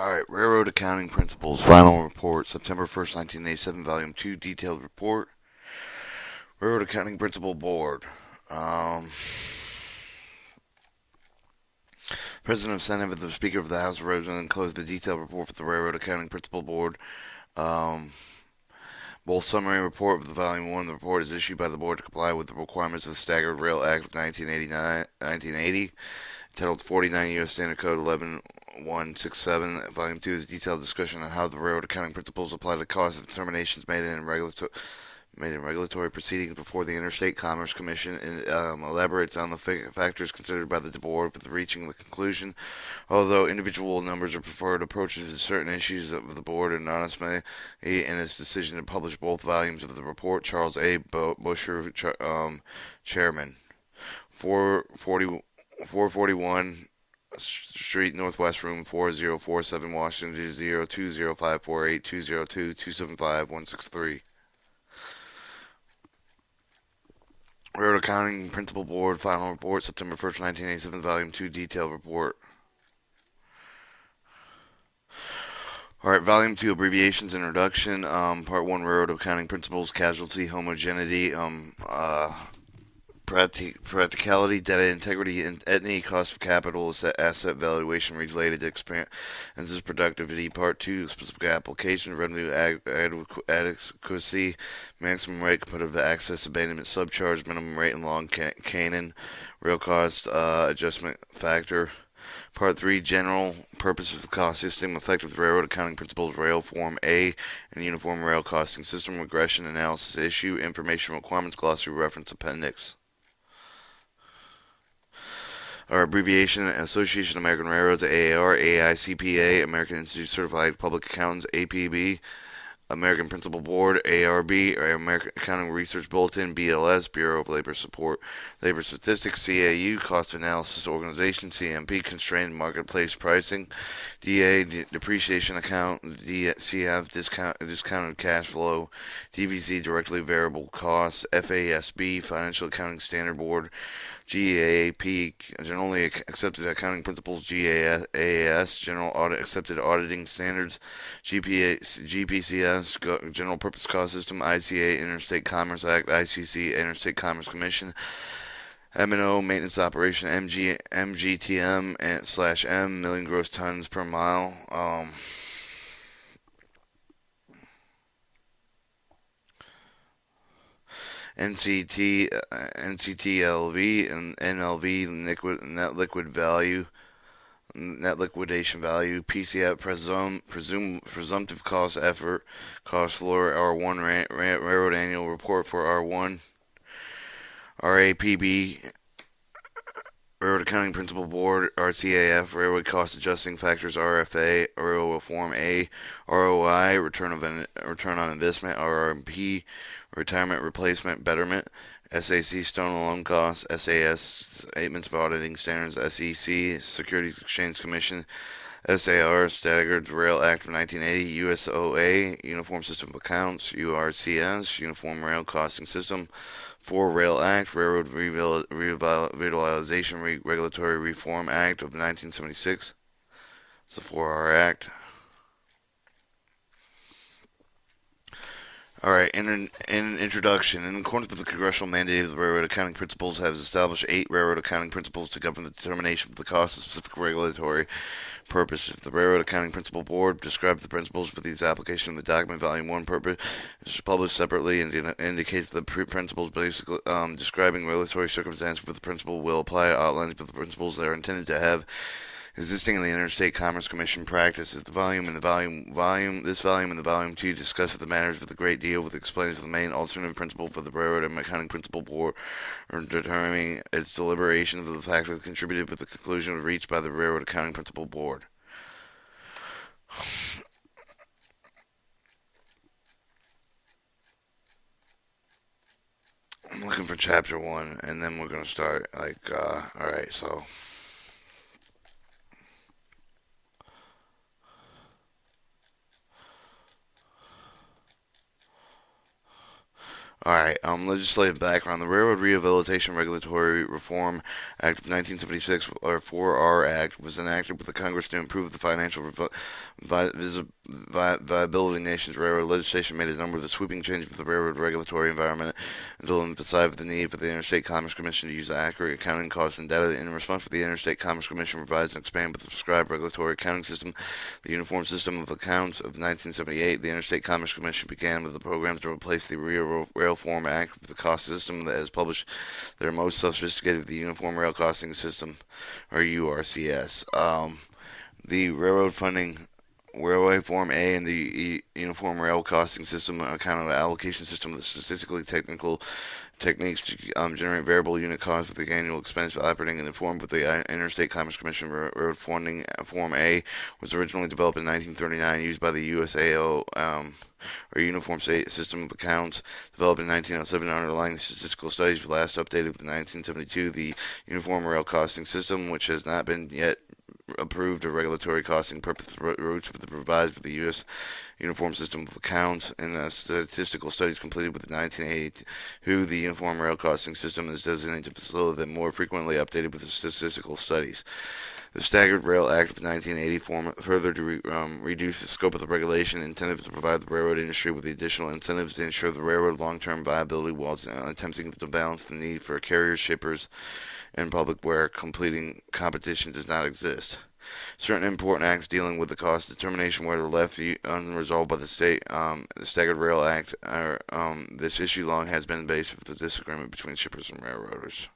Alright, Railroad Accounting Principles, Final Report, September 1st, 1987, Volume 2, Detailed Report. Railroad Accounting Principle Board. Um, President of Senate and the Speaker of the House of Representatives enclosed the detailed report for the Railroad Accounting Principle Board. Um, Both summary and report of the Volume 1 of the report is issued by the Board to comply with the requirements of the Staggered Rail Act of 1980, titled 49 U.S. Standard Code 11167. Volume 2 is a detailed discussion on how the railroad accounting principles apply to cost of determinations made in regulatory proceedings before the Interstate Commerce Commission, and elaborates on the factors considered by the board for reaching the conclusion. Although individual numbers are preferred approaches to certain issues of the board, anonymously in its decision to publish both volumes of the report. Charles A. Busher, Chairman. 441 Street, Northwest Room 4047, Washington, 020548 202 275 163. Railroad Accounting Principal Board, Final Report, September 1st, 1987, Volume 2, Detailed Report. Alright, Volume 2, Abbreviations, Introduction, Part 1, Railroad Accounting Principles, Casualty, Homogeneity, practicality, data integrity, etny, cost of capital, asset valuation related to experience productivity. Part 2, specific application, revenue adequacy, maximum rate, competitive access, abandonment subcharge, minimum rate, and long canon, rail cost adjustment factor. Part 3, general purpose of the cost system, effective railroad accounting principles, rail form A, and uniform rail costing system, regression analysis issue, information requirements, glossary reference appendix. Our abbreviation: Association of American Railroads, AAR, AICPA, American Institute of Certified Public Accountants, APB, American Principal Board, ARB, American Accounting Research Bulletin, BLS, Bureau of Labor Support, Labor Statistics, CAU, Cost Analysis Organization, CMP, Constrained Marketplace Pricing, DA, Depreciation Account, DCF, Discounted Cash Flow, DVC, Directly Variable Costs, FASB, Financial Accounting Standard Board, GAAP, Generally Accepted Accounting Principles, GAAS, General Accepted Auditing Standards, GPCS, General Purpose Cost System, ICA, Interstate Commerce Act, ICC, Interstate Commerce Commission, M&O, Maintenance Operation, MGTM, /M, Million Gross Tons per Mile, NCTLV, and NLV, net liquidation value, PCF, presumptive cost effort, cost floor, R1, railroad annual report for R1, RAPB, Railroad Accounting Principal Board, RCAF, Railroad Cost Adjusting Factors, RFA, Railroad Form A, ROI, Return on Investment, RRP, Retirement Replacement Betterment, SAC, Stone Alone Costs, SAS, Statements of Auditing Standards, SEC, Securities Exchange Commission, SAR, Staggered Rail Act of 1980, USOA, Uniform System of Accounts, URCS, Uniform Rail Costing System, 4 Rail Act, Railroad Revitalization Regulatory Reform Act of 1976. It's the 4R Act. Alright, in introduction, in accordance with the congressional mandate of the Railroad Accounting Principles, has established 8 Railroad Accounting Principles to govern the determination of the cost of specific regulatory purposes. The Railroad Accounting Principle Board describes the principles for these application in the document. Volume 1 purpose is published separately and indicates the principles basically describing regulatory circumstances for the principle will apply, outlines for the principles that are intended to have existing in the Interstate Commerce Commission practices. This volume and the volume 2 discuss the matters with a great deal, with explains the main alternative principle for the Railroad and Accounting Principle Board, or determining its deliberations of the factors that contributed with the conclusion reached by the Railroad Accounting Principle Board. I'm looking for chapter 1, and then we're going to start, alright, so... All right. Legislative background: the Railroad Rehabilitation Regulatory Reform Act of 1976, or 4R Act, was enacted with the Congress to improve the financial viability of the nation's railroad. Legislation made a number of the sweeping changes to the railroad regulatory environment until emphasized the need for the Interstate Commerce Commission to use accurate accounting costs and data. In response to the Interstate Commerce Commission revised and expanded the prescribed regulatory accounting system, the Uniform System of Accounts of 1978, the Interstate Commerce Commission began with the program to replace the Rail Form Act with the cost system that is published. Their most sophisticated, the Uniform Rail Costing System, or URCS. The Railroad Funding Railway Form A and the Uniform Rail Costing System account allocation system, the statistically technical techniques to generate variable unit costs with the annual expense of operating in the form of the Interstate Commerce Commission. Road Funding Form A was originally developed in 1939, used by the USAO, or Uniform System of Accounts, developed in 1907, underlying the statistical studies, last updated in 1972. The Uniform Rail Costing System, which has not been yet approved a regulatory costing purpose routes for the provides for the U.S. Uniform System of Accounts, and statistical studies completed with the 1982. The Uniform Rail Costing System is designated to facilitate that more frequently updated with the statistical studies. The Staggered Rail Act of 1980 further to reduce the scope of the regulation, intended to provide the railroad industry with the additional incentives to ensure the railroad long-term viability while attempting to balance the need for carriers, shippers, and public where completing competition does not exist. Certain important acts dealing with the cost determination were left unresolved by the state. The Staggered Rail Act, this issue long has been the basis of the disagreement between shippers and railroaders.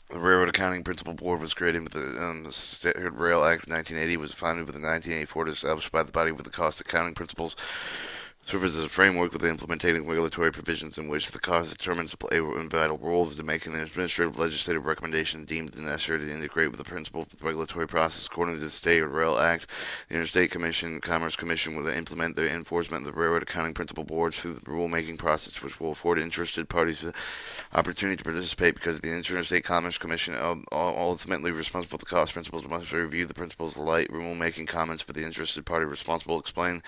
The Railroad Accounting Principal Board was created with the Staggered Rail Act of 1980, was founded with the 1984, established by the body with the cost accounting principles, serves as a framework with the implementing regulatory provisions in which the cost determines to play a vital role in making the administrative legislative recommendations deemed necessary to integrate with the principles of the regulatory process. According to the Staggered Rail Act, the Interstate Commerce Commission will implement the enforcement of the Railroad Accounting Principal Boards through the rulemaking process, which will afford interested parties the opportunity to participate. Because the Interstate Commerce Commission ultimately responsible for the cost principles must review the principles light rulemaking comments for the interested party responsible explain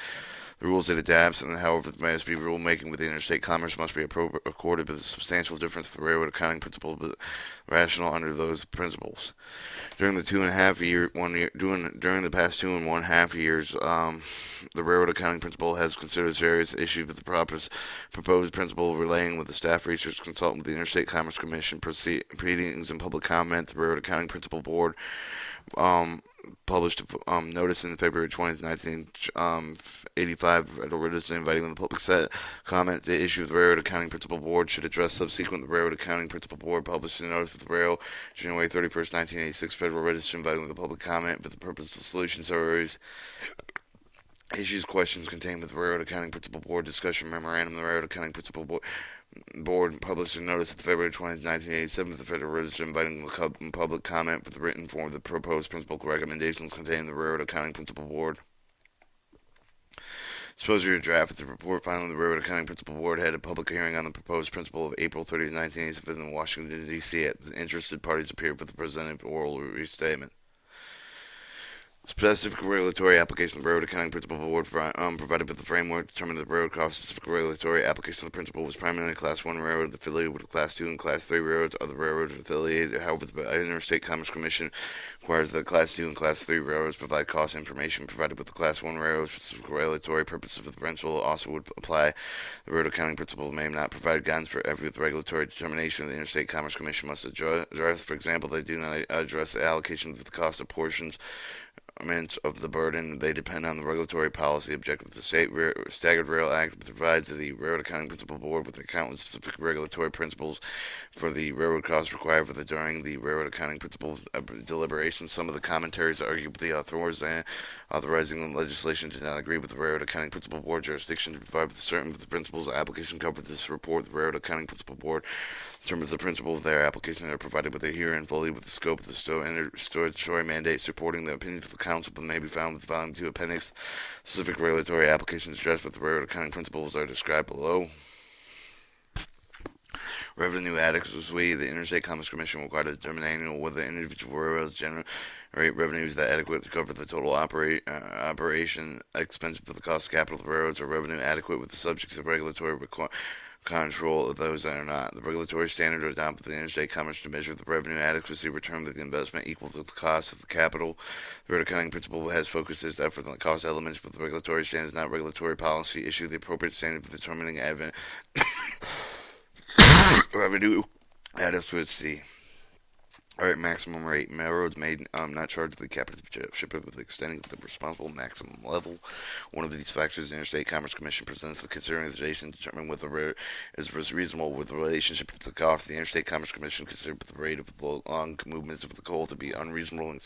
the rules it adapts, and however there must be rulemaking with the interstate commerce must be accorded with a substantial difference for the railroad accounting principle, but rational under those principles. During the during the past 2.5 years, the railroad accounting principle has considered various issues with the proposed principle relating with the staff research consultant with the Interstate Commerce Commission proceedings and public comment. The Railroad Accounting Principal Board published a notice in February 20th, 1985, inviting the public set comment the issue of the Railroad Accounting Principal Board should address subsequent. The Railroad Accounting Principal Board published a notice with the rail January 31st, 1986, Federal Register, inviting the public comment for the purpose of solutions or issues, questions contained with the Railroad Accounting Principal Board discussion memorandum. The Railroad Accounting Principal Board published a notice at February 20th, 1987, with the Federal Register, inviting the public comment for the written form of the proposed principal recommendations contained in the Railroad Accounting Principal Board. Supposedly draft of the report. Finally, the Railroad Accounting Principal Board had a public hearing on the proposed principle of April 30th, 1987 in Washington, D.C. The interested parties appeared for the presented oral restatement. Specific regulatory application of the Railroad Accounting Principal Board provided with the framework determined that the railroad cost specific regulatory application of the principle was primarily Class 1 railroad affiliated with Class 2 and Class 3 railroads. Other railroads affiliated. However, the Interstate Commerce Commission requires that Class 2 and Class 3 railroads provide cost information provided with the Class 1 railroads for specific regulatory purposes of the principle also would apply. The Railroad Accounting Principle may not provide guidance for every regulatory determination the Interstate Commerce Commission must address. For example, they do not address the allocation of the cost of portions of the burden. They depend on the regulatory policy objective. The Staggered Rail Act provides the Railroad Accounting Principal Board with account with specific regulatory principles for the railroad costs required for during the Railroad Accounting Principle deliberations. Some of the commentaries argue with the authorizing the legislation did not agree with the Railroad Accounting Principal Board jurisdiction to provide with certain of the principles. The application covered this report. The Railroad Accounting Principal Board determines the principle of their application and are provided with a herein fully with the scope of the statutory mandate supporting the opinion of the council, but may be found with Volume 2 Appendix. Specific regulatory applications addressed with the Railroad Accounting Principles are described below. Revenue adequacy. The Interstate Commerce Commission required to determine annually whether individual railroads generate revenues that adequate to cover the total operation expense for the cost of capital of the railroads, or revenue adequate with the subject of regulatory control of those that are not. The regulatory standard adopted by the Interstate Commerce to measure the revenue adequacy return of the investment equal to the cost of the capital. The road accounting principle has focused its effort on the cost elements, but the regulatory standard is not regulatory policy. Issue the appropriate standard for determining revenue adequacy. Alright, maximum rate. Railroads may not charge the captive shipper with extending the responsible maximum level. One of these factors the Interstate Commerce Commission presents the consideration to determine whether the rate is reasonable with the relationship to the cost. The Interstate Commerce Commission considered the rate of the long movements of the coal to be unreasonable and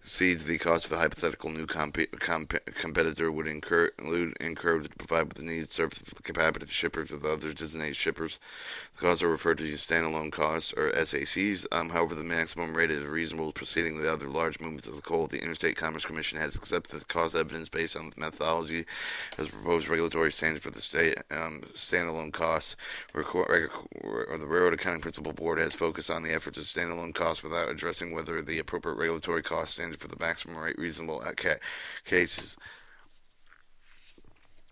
exceeds the cost of the hypothetical new competitor would incur to provide with the needed service for the captive shippers of the other designated shippers. The costs are referred to as standalone costs, or SACs. However, the maximum rate is reasonable proceeding with other large movements of the coal. The Interstate Commerce Commission has accepted the cost evidence based on the methodology as proposed regulatory standard for the standalone costs. The Railroad Accounting Principle Board has focused on the efforts of standalone costs without addressing whether the appropriate regulatory cost standard for the maximum rate reasonable cases.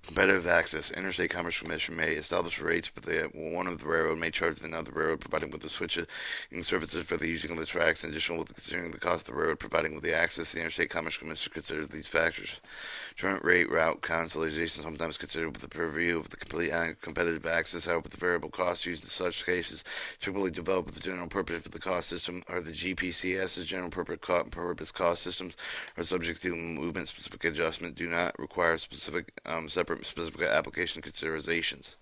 Competitive access. Interstate Commerce Commission may establish rates, but one of the railroad may charge another railroad providing with the switching services for the using of the tracks. In addition, with considering the cost of the railroad providing with the access, the Interstate Commerce Commission considers these factors. Joint rate route consolidation, sometimes considered with the purview of the complete competitive access. However, the variable costs used in such cases typically developed with the general purpose of the cost system, or the GPCS's general purpose cost systems, are subject to movement-specific adjustment, do not require separate specific application considerations.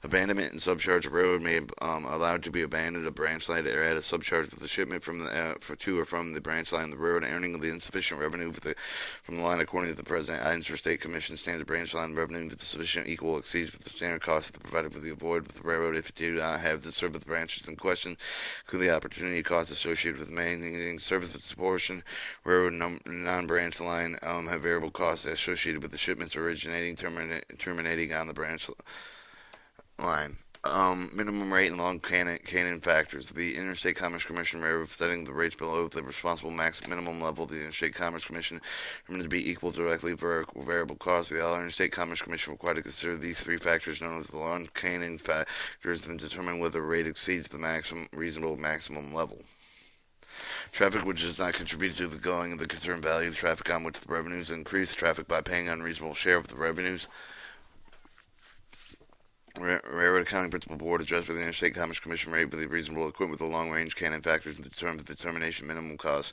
Abandonment and subcharge. A railroad may allowed to be abandoned a branch line or add a subcharge with the shipment from to or from the branch line. The railroad earning of the insufficient revenue from the line according to the present Interstate Commission standard branch line revenue with the sufficient equal exceeds with the standard cost of the provided with the avoid with the railroad if it do not have the service of the branches in question, including the opportunity costs associated with maintaining service with the portion. Railroad non-branch line have variable costs associated with the shipments originating terminating on the branch line. Minimum rate and long canon factors. The Interstate Commerce Commission railroad setting the rates below the responsible minimum level of the Interstate Commerce Commission determined to be equal directly variable costs. The Interstate Commerce Commission required to consider these three factors known as the long canon factors and determine whether the rate exceeds the reasonable maximum level. Traffic which does not contribute to the going of the concerned value. The traffic on which the revenues increase. Traffic by paying unreasonable share of the revenues. Railroad Accounting Principle Board addressed by the Interstate Commerce Commission rate with a reasonable equipment with the long-range canon factors in the terms of the determination minimum cost,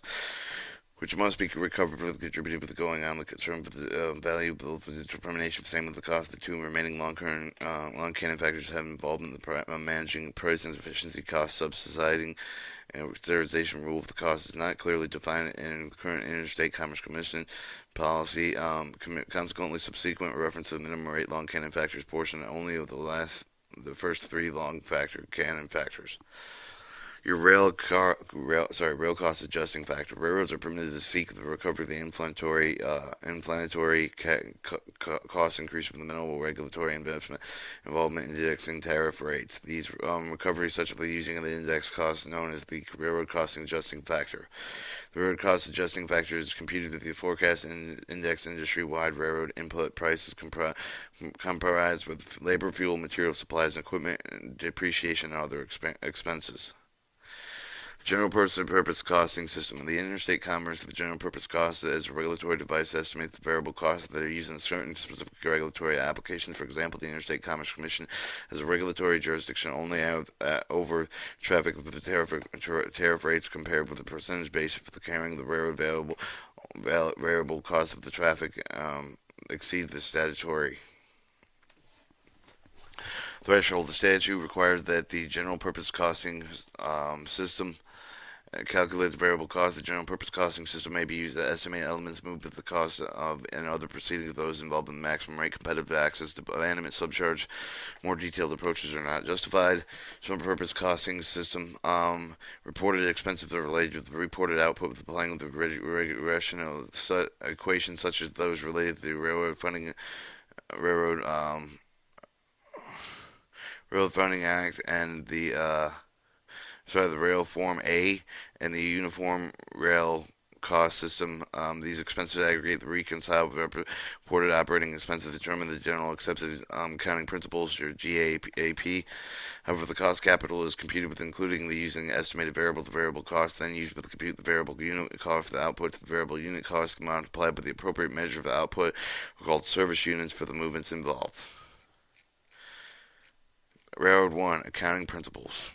which must be recovered for the contributed with the going on the concern for the value of the determination same with the cost. The two remaining long canon factors have involved in the managing price and efficiency cost subsidizing and consideration rule of the cost is not clearly defined in the current Interstate Commerce Commission policy. Consequently, subsequent reference to the minimum rate long canon factors portion only of the first three long canon factors. Your rail cost adjusting factor. Railroads are permitted to seek the recovery of the inflationary cost increase from the minimal regulatory involvement in indexing tariff rates. These recoveries, such as the using of the index cost, known as the railroad cost adjusting factor. The railroad cost adjusting factor is computed with the forecast and index industry-wide railroad input prices comprised with labor, fuel, material supplies, and equipment, and depreciation and other expenses. General purpose costing system. In the interstate commerce, the general purpose cost is a regulatory device that estimates the variable costs that are used in certain specific regulatory applications. For example, the Interstate Commerce Commission has a regulatory jurisdiction only over traffic with the tariff rates compared with the percentage basis for the carrying the railroad variable cost of the traffic exceed the statutory threshold. The statute requires that the general purpose costing system calculate the variable cost. The general purpose costing system may be used to estimate elements moved with the cost of and other proceedings of those involved in the maximum rate competitive access to abandonment subcharge. More detailed approaches are not justified. General purpose costing system reported expenses are related to the reported output with applying with the rational equations such as those related to the railroad Rail Funding Act and the Rail Form A and the Uniform Rail Cost System. These expenses aggregate the reconciled with reported operating expenses determine the general accepted accounting principles, or GAAP. However, the cost capital is computed with including the using estimated variable to variable cost, then used with compute the variable unit cost for the output to the variable unit cost multiplied by the appropriate measure of the output, called service units for the movements involved. Railroad 1 Accounting Principles.